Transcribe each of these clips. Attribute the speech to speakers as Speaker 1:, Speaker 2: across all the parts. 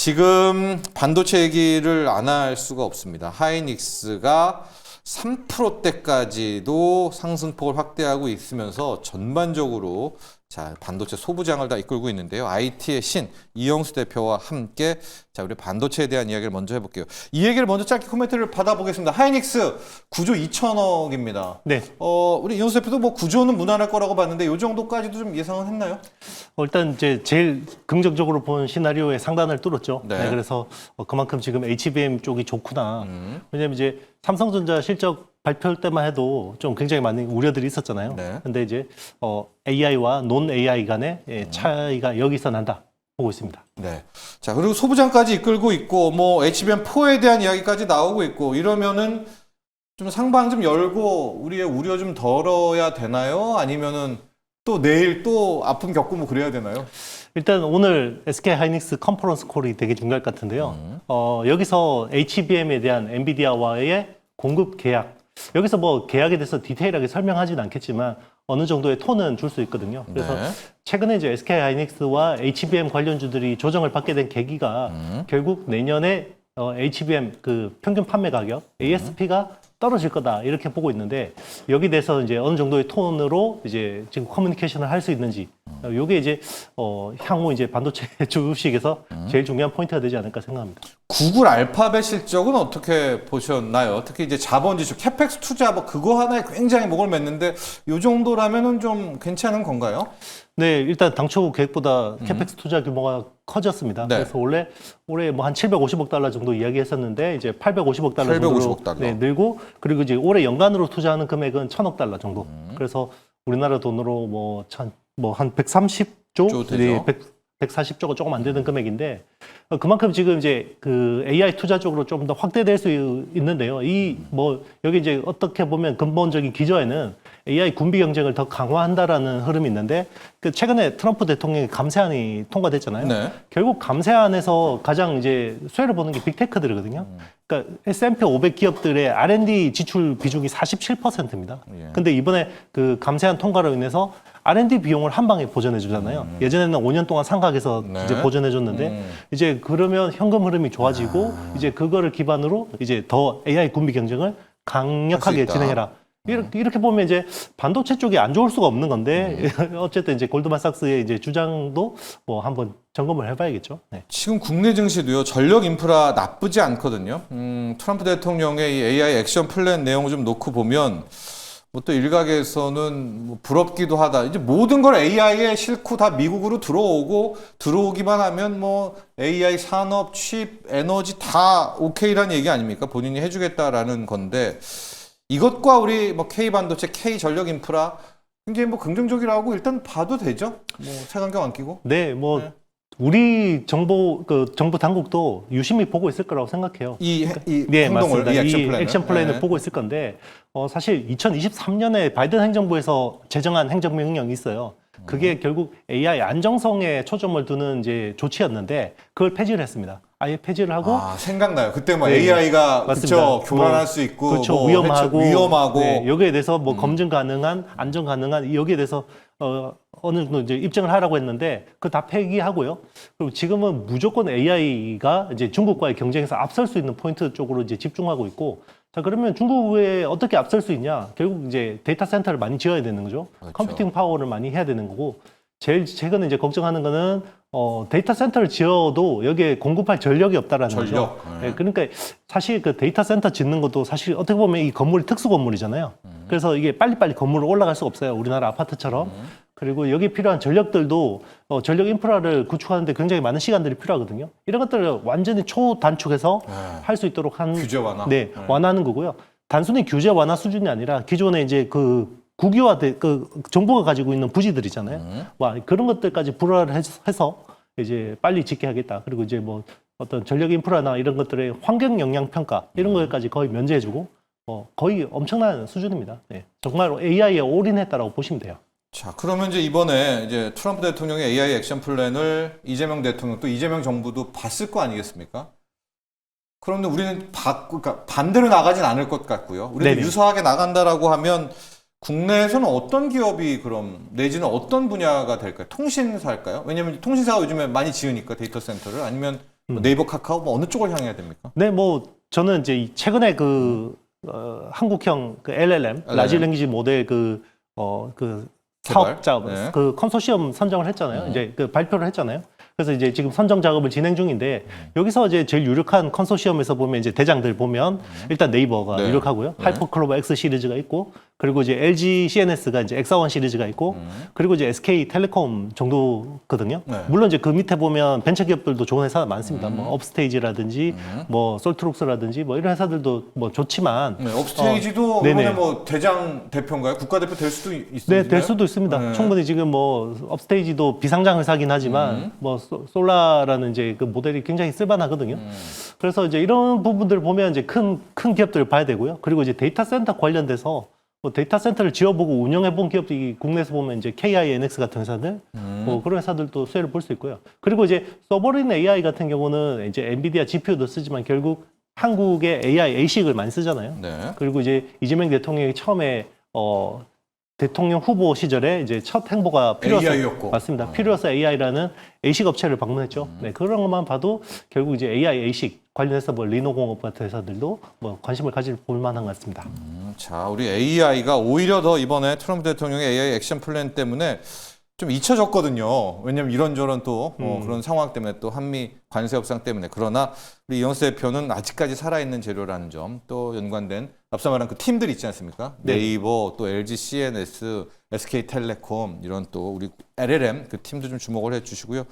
Speaker 1: 지금 반도체 얘기를 안 할 수가 없습니다. 하이닉스가 3%대까지도 상승폭을 확대하고 있으면서 전반적으로 자, 반도체 소부장을 다 이끌고 있는데요. IT의 신 이영수 대표와 함께 자, 우리 반도체에 대한 이야기를 먼저 해볼게요. 이 얘기를 먼저 짧게 코멘트를 받아보겠습니다. 하이닉스 9조 2천억입니다.
Speaker 2: 네.
Speaker 1: 우리 이영수 대표도 뭐 9조는 무난할 거라고 봤는데 이 정도까지도 좀 예상은 했나요?
Speaker 2: 일단 이제 제일 긍정적으로 본 시나리오의 상단을 뚫었죠.
Speaker 1: 네.
Speaker 2: 네, 그래서 그만큼 지금 HBM 쪽이 좋구나. 왜냐면 이제 삼성전자 실적 발표할 때만 해도 좀 굉장히 많은 우려들이 있었잖아요.
Speaker 1: 네.
Speaker 2: 근데 이제 AI와 논 AI 간의 차이가 여기서 난다 보고 있습니다.
Speaker 1: 네. 자, 그리고 소부장까지 이끌고 있고, 뭐, HBM4에 대한 이야기까지 나오고 있고, 이러면은 좀 상방 좀 열고, 우리의 우려 좀 덜어야 되나요? 아니면은 또 내일 또 아픔 겪고 뭐 그래야 되나요?
Speaker 2: 일단 오늘 SK 하이닉스 컨퍼런스 콜이 되게 중요할 것 같은데요. 여기서 HBM에 대한 엔비디아와의 공급 계약, 여기서 뭐 계약에 대해서 디테일하게 설명하지는 않겠지만 어느 정도의 톤은 줄 수 있거든요. 그래서
Speaker 1: 네.
Speaker 2: 최근에 이제 SK 하이닉스와 HBM 관련주들이 조정을 받게 된 계기가 결국 내년에 HBM 그 평균 판매 가격 ASP가 떨어질 거다 이렇게 보고 있는데 여기 대해서 이제 어느 정도의 톤으로 이제 지금 커뮤니케이션을 할 수 있는지 요게 이제 향후 이제 반도체 주식에서 제일 중요한 포인트가 되지 않을까 생각합니다.
Speaker 1: 구글 알파벳 실적은 어떻게 보셨나요? 특히 이제 자본 지출, 캐펙스 투자 뭐 그거 하나에 굉장히 목을 맸는데 이 정도라면은 좀 괜찮은 건가요?
Speaker 2: 네, 일단 당초 계획보다 캐펙스 투자 규모가 커졌습니다.
Speaker 1: 네.
Speaker 2: 그래서 올해 뭐 한 750억 달러 정도 이야기했었는데 이제 850억 달러 정도로
Speaker 1: 850억 달러.
Speaker 2: 네, 늘고 그리고 이제 올해 연간으로 투자하는 금액은 1,000억 달러 정도. 그래서 우리나라 돈으로 한 130조,
Speaker 1: 되죠.
Speaker 2: 140조가 조금 안 되는 금액인데 그만큼 지금 이제 그 AI 투자 쪽으로 좀 더 확대될 수 있는데요. 여기 이제 어떻게 보면 근본적인 기저에는 AI 군비 경쟁을 더 강화한다라는 흐름이 있는데 그 최근에 트럼프 대통령의 감세안이 통과됐잖아요.
Speaker 1: 네.
Speaker 2: 결국 감세안에서 가장 이제 수혜를 보는 게 빅테크들이거든요. 그러니까 S&P 500 기업들의 R&D 지출 비중이 47%입니다.
Speaker 1: 예.
Speaker 2: 근데 이번에 그 감세안 통과로 인해서 R&D 비용을 한 방에 보전해 주잖아요. 예전에는 5년 동안 상각에서
Speaker 1: 네.
Speaker 2: 이제 보전해 줬는데 이제 그러면 현금 흐름이 좋아지고 이제 그거를 기반으로 이제 더 AI 군비 경쟁을 강력하게
Speaker 1: 있다.
Speaker 2: 진행해라. 이렇게 보면 이제 반도체 쪽이 안 좋을 수가 없는 건데 어쨌든 이제 골드만삭스의 이제 주장도 뭐 한번 점검을 해봐야겠죠. 네.
Speaker 1: 지금 국내 증시도요, 전력 인프라 나쁘지 않거든요. 트럼프 대통령의 이 AI 액션 플랜 내용을 좀 놓고 보면 뭐 또 일각에서는 뭐 부럽기도 하다. 이제 모든 걸 AI에 싣고 다 미국으로 들어오기만 하면 뭐 AI 산업, 칩, 에너지 다 오케이라는 얘기 아닙니까? 본인이 해주겠다라는 건데 이것과 우리 뭐 K 반도체, K 전력 인프라 굉장히 뭐 긍정적이라고 일단 봐도 되죠? 뭐 색안경 안 끼고?
Speaker 2: 네, 뭐
Speaker 1: 네.
Speaker 2: 우리 정부 당국도 유심히 보고 있을 거라고 생각해요.
Speaker 1: 이
Speaker 2: 네,
Speaker 1: 행동을,
Speaker 2: 맞습니다.
Speaker 1: 이
Speaker 2: 이 액션 플랜을
Speaker 1: 네.
Speaker 2: 보고 있을 건데 사실 2023년에 바이든 행정부에서 제정한 행정명령이 있어요. 그게 결국 AI 안정성에 초점을 두는 이제 조치였는데 그걸 폐지를 했습니다. 아예 폐지를 하고
Speaker 1: 생각나요. 그때 뭐
Speaker 2: 네,
Speaker 1: AI가
Speaker 2: 맞습니다.
Speaker 1: 그쵸, 교란할 수 있고
Speaker 2: 그렇죠.
Speaker 1: 뭐 위험하고
Speaker 2: 네, 여기에 대해서 뭐 검증 가능한, 안전 가능한 여기에 대해서 어느 정도 이제 입증을 하라고 했는데 그거 다 폐기하고요. 그리고 지금은 무조건 AI가 이제 중국과의 경쟁에서 앞설 수 있는 포인트 쪽으로 이제 집중하고 있고 자, 그러면 중국에 어떻게 앞설 수 있냐? 결국 이제 데이터 센터를 많이 지어야 되는 거죠.
Speaker 1: 그렇죠.
Speaker 2: 컴퓨팅 파워를 많이 해야 되는 거고 제일 최근에 이제 걱정하는 거는 데이터 센터를 지어도 여기에 공급할 전력이 없다라는 거죠. 네, 그러니까 사실 그 데이터 센터 짓는 것도 사실 어떻게 보면 이 건물이 특수 건물이잖아요. 그래서 이게 빨리빨리 건물을 올라갈 수가 없어요. 우리나라 아파트처럼. 그리고 여기 필요한 전력들도 전력 인프라를 구축하는데 굉장히 많은 시간들이 필요하거든요. 이런 것들을 완전히 초단축해서 할 수 있도록
Speaker 1: 규제 완화.
Speaker 2: 네, 완화하는 거고요. 단순히 규제 완화 수준이 아니라 기존에 이제 그 국유화된 그 정부가 가지고 있는 부지들이잖아요. 그런 것들까지 불화를 해서 이제 빨리 짓게 하겠다. 그리고 이제 뭐 어떤 전력 인프라나 이런 것들의 환경 영향 평가 이런 것까지 거의 면제해주고 거의 엄청난 수준입니다. 네. 정말 AI에 올인했다라고 보시면 돼요.
Speaker 1: 자, 그러면 이제 이번에 이제 트럼프 대통령의 AI 액션 플랜을 이재명 대통령 또 이재명 정부도 봤을 거 아니겠습니까? 그런데 우리는 그러니까 반대로 나가진 않을 것 같고요. 우리도
Speaker 2: 네네.
Speaker 1: 유사하게 나간다라고 하면 국내에서는 어떤 기업이 그럼 내지는 어떤 분야가 될까요? 통신사일까요? 왜냐면 통신사가 요즘에 많이 지으니까 데이터 센터를 아니면 뭐 네이버, 카카오 뭐 어느 쪽을 향해야 됩니까?
Speaker 2: 네, 뭐 저는 이제 최근에 한국형 LLM, 라지 랭귀지 모델 사업자
Speaker 1: 네.
Speaker 2: 컨소시엄 선정을 했잖아요. 이제 발표를 했잖아요. 그래서 이제 지금 선정 작업을 진행 중인데 여기서 이제 제일 유력한 컨소시엄에서 보면 이제 대장들 보면 일단 네이버가
Speaker 1: 네.
Speaker 2: 유력하고요. 하이퍼클로버 X 시리즈가 있고 그리고 이제 LG CNS가 이제 엑사원 시리즈가 있고 그리고 이제 SK텔레콤 정도거든요.
Speaker 1: 네.
Speaker 2: 물론 이제 그 밑에 보면 벤처 기업들도 좋은 회사 많습니다. 뭐 업스테이지라든지 뭐 솔트룩스라든지 뭐 이런 회사들도 뭐 좋지만
Speaker 1: 네, 업스테이지도
Speaker 2: 네네.
Speaker 1: 이번에 뭐 대장 대표인가요? 국가대표 될 수도 있습니다.
Speaker 2: 네, 될 수도 있습니다.
Speaker 1: 네.
Speaker 2: 충분히 지금 뭐 업스테이지도 비상장 회사긴 하지만 뭐 솔라라는 이제 그 모델이 굉장히 쓸만하거든요. 그래서 이제 이런 부분들 보면 이제 큰 기업들을 봐야 되고요. 그리고 이제 데이터 센터 관련돼서 뭐 데이터 센터를 지어보고 운영해본 기업들이 국내에서 보면 이제 KINX 같은 회사들, 뭐 그런 회사들도 수혜를 볼 수 있고요. 그리고 이제 서버린 AI 같은 경우는 이제 엔비디아 GPU도 쓰지만 결국 한국의 AI ASIC을 많이 쓰잖아요.
Speaker 1: 네.
Speaker 2: 그리고 이제 이재명 대통령이 처음에 대통령 후보 시절에 이제 첫 행보가
Speaker 1: AI였고.
Speaker 2: 맞습니다. 피루어스 AI라는 ASIC 업체를 방문했죠. 네, 그런 것만 봐도 결국 이제 AI ASIC 관련해서 뭐 리노공업 같은 회사들도 뭐 관심을 가질 볼만한 것 같습니다.
Speaker 1: 자, 우리 AI가 오히려 더 이번에 트럼프 대통령의 AI 액션 플랜 때문에 좀 잊혀졌거든요. 왜냐면 이런저런 또 그런 상황 때문에 또 한미 관세 협상 때문에. 그러나 우리 이영수 대표는 아직까지 살아있는 재료라는 점, 또 연관된 앞서 말한 그 팀들 있지 않습니까?
Speaker 2: 네.
Speaker 1: 네이버, 또 LG CNS, SK텔레콤 이런 또 우리 LLM 그 팀도 좀 주목을 해주시고요.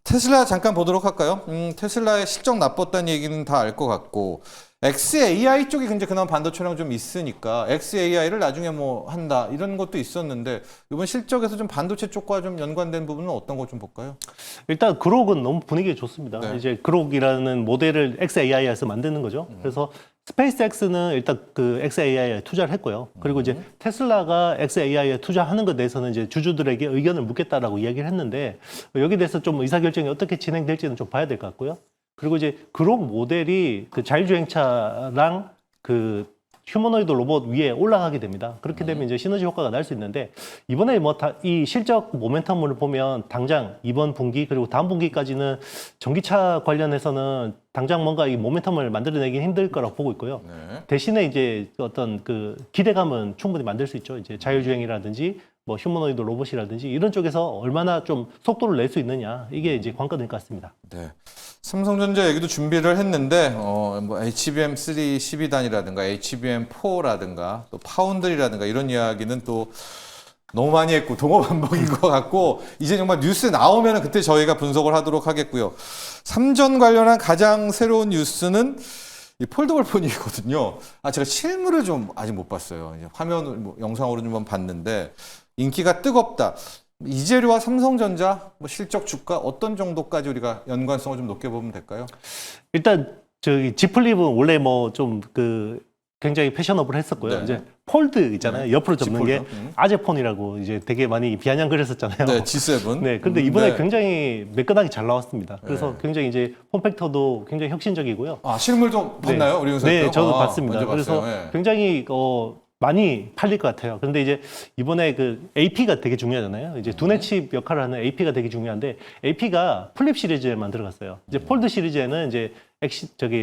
Speaker 1: 테슬라 잠깐 보도록 할까요? 테슬라의 실적 나빴다는 얘기는 다 알 것 같고 XAI 쪽이 굉장히 그나마 반도체랑 좀 있으니까 XAI를 나중에 뭐 한다 이런 것도 있었는데 이번 실적에서 좀 반도체 쪽과 좀 연관된 부분은 어떤 거 좀 볼까요?
Speaker 2: 일단 그록은 너무 분위기 좋습니다.
Speaker 1: 네.
Speaker 2: 이제 그록이라는 모델을 XAI에서 만드는 거죠. 그래서 스페이스X는 일단 그 XAI에 투자를 했고요. 그리고 이제 테슬라가 XAI에 투자하는 것에 대해서는 이제 주주들에게 의견을 묻겠다라고 이야기를 했는데 여기에 대해서 좀 의사결정이 어떻게 진행될지는 좀 봐야 될 것 같고요. 그리고 이제 그록 모델이 그 자율주행차랑 그 휴머노이드 로봇 위에 올라가게 됩니다. 그렇게 되면 이제 시너지 효과가 날 수 있는데 이번에 뭐 이 실적 모멘텀을 보면 당장 이번 분기 그리고 다음 분기까지는 전기차 관련해서는 당장 뭔가 이 모멘텀을 만들어내긴 힘들 거라고 보고 있고요.
Speaker 1: 네.
Speaker 2: 대신에 이제 어떤 그 기대감은 충분히 만들 수 있죠. 이제 자율주행이라든지 뭐 휴머노이드 로봇이라든지 이런 쪽에서 얼마나 좀 속도를 낼 수 있느냐 이게 이제 관건일 것 같습니다.
Speaker 1: 네. 삼성전자 얘기도 준비를 했는데 뭐 HBM3 12단이라든가 HBM4라든가 또 파운드리라든가 이런 이야기는 또 너무 많이 했고 동어반복인 것 같고 이제 정말 뉴스에 나오면 그때 저희가 분석을 하도록 하겠고요. 삼전 관련한 가장 새로운 뉴스는 이 폴더블 폰이거든요. 제가 실물을 좀 아직 못 봤어요. 이제 화면을 뭐 영상으로 좀 봤는데 인기가 뜨겁다. 이재료와 삼성전자 뭐 실적 주가 어떤 정도까지 우리가 연관성을 좀 높게 보면 될까요?
Speaker 2: 일단 저기 지플립은 원래 뭐 좀 그 굉장히 패셔너블 했었고요.
Speaker 1: 네.
Speaker 2: 이제 폴드 있잖아요. 옆으로 접는 게
Speaker 1: 지폴드.
Speaker 2: 아재폰이라고 이제 되게 많이 비아냥거렸었잖아요.
Speaker 1: 네, G7.
Speaker 2: 네, 근데 이번에
Speaker 1: 네.
Speaker 2: 굉장히 매끈하게 잘 나왔습니다. 그래서
Speaker 1: 네.
Speaker 2: 굉장히 이제 폼팩터도 굉장히 혁신적이고요.
Speaker 1: 실물도 봤나요? 우리 윤석
Speaker 2: 네,
Speaker 1: 대표?
Speaker 2: 저도 봤습니다.
Speaker 1: 먼저
Speaker 2: 그래서
Speaker 1: 봤어요. 네.
Speaker 2: 굉장히 많이 팔릴 것 같아요. 근데 이제 이번에 그 AP가 되게 중요하잖아요. 이제 두뇌 칩 역할을 하는 AP가 되게 중요한데 AP가 플립 시리즈에만 들어갔어요. 이제 폴드 시리즈에는 이제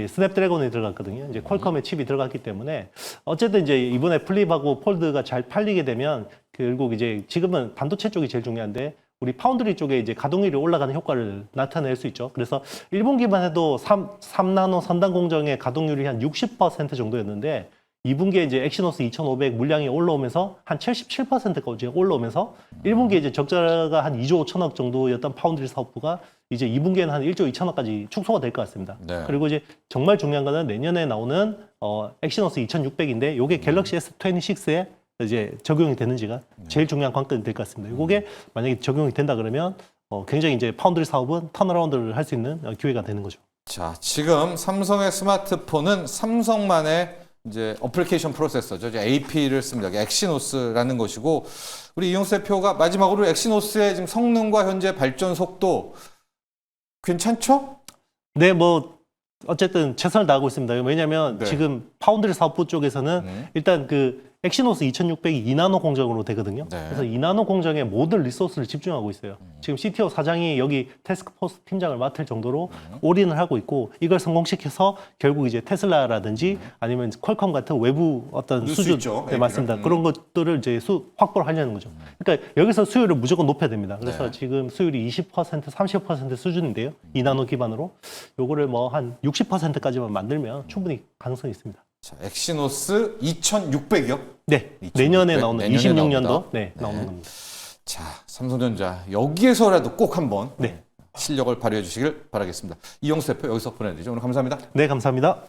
Speaker 2: 스냅드래곤이 들어갔거든요. 이제 퀄컴의 칩이 들어갔기 때문에 어쨌든 이제 이번에 플립하고 폴드가 잘 팔리게 되면 결국 이제 지금은 반도체 쪽이 제일 중요한데 우리 파운드리 쪽에 이제 가동률이 올라가는 효과를 나타낼 수 있죠. 그래서 1분기만 해도 3나노 선단 공정의 가동률이 한 60% 정도였는데 2분기에 이제 엑시노스 2500 물량이 올라오면서 한 77%까지 올라오면서 1분기에 이제 적자가 한 2조 5천억 정도였던 파운드리 사업부가 이제 2분기에는 한 1조 2천억까지 축소가 될 것 같습니다.
Speaker 1: 네.
Speaker 2: 그리고 이제 정말 중요한 거는 내년에 나오는 엑시노스 2600인데 요게 갤럭시 S26에 이제 적용이 되는지가 제일 중요한 관건이 될 것 같습니다. 요게 만약에 적용이 된다 그러면 굉장히 이제 파운드리 사업은 턴어라운드를 할 수 있는 기회가 되는 거죠.
Speaker 1: 자, 지금 삼성의 스마트폰은 삼성만의 이제 어플리케이션 프로세서죠. 이제 AP를 씁니다. 엑시노스라는 것이고 우리 이용수 대표가 마지막으로 엑시노스의 지금 성능과 현재 발전 속도 괜찮죠?
Speaker 2: 네, 뭐 어쨌든 최선을 다하고 있습니다. 왜냐하면
Speaker 1: 네.
Speaker 2: 지금 파운드리 사업부 쪽에서는 일단 그 엑시노스 2600이 2나노 공정으로 되거든요.
Speaker 1: 네.
Speaker 2: 그래서 2나노 공정에 모든 리소스를 집중하고 있어요. 지금 CTO 사장이 여기 태스크포스 팀장을 맡을 정도로 올인을 하고 있고 이걸 성공시켜서 결국 이제 테슬라라든지 아니면 퀄컴 같은 외부 어떤
Speaker 1: 넣을 수
Speaker 2: 수준
Speaker 1: 있죠.
Speaker 2: 네, 맞습니다. 그런 것들을 이제 확보를 하려는 거죠. 그러니까 여기서 수율을 무조건 높여야 됩니다. 그래서
Speaker 1: 네.
Speaker 2: 지금 수율이 20%, 30% 수준인데요. 2나노 기반으로 요거를 뭐 한 60%까지만 만들면 충분히 가능성이 있습니다.
Speaker 1: 자, 엑시노스 2600이요?
Speaker 2: 네,
Speaker 1: 2600,
Speaker 2: 내년에 나오는
Speaker 1: 내년에
Speaker 2: 26년도
Speaker 1: 나옵니다.
Speaker 2: 네,
Speaker 1: 네.
Speaker 2: 나오는 겁니다.
Speaker 1: 자, 삼성전자 여기에서라도 꼭 한번
Speaker 2: 네.
Speaker 1: 실력을 발휘해 주시길 바라겠습니다. 이영수 대표 여기서 보내드리죠. 오늘 감사합니다.
Speaker 2: 네, 감사합니다.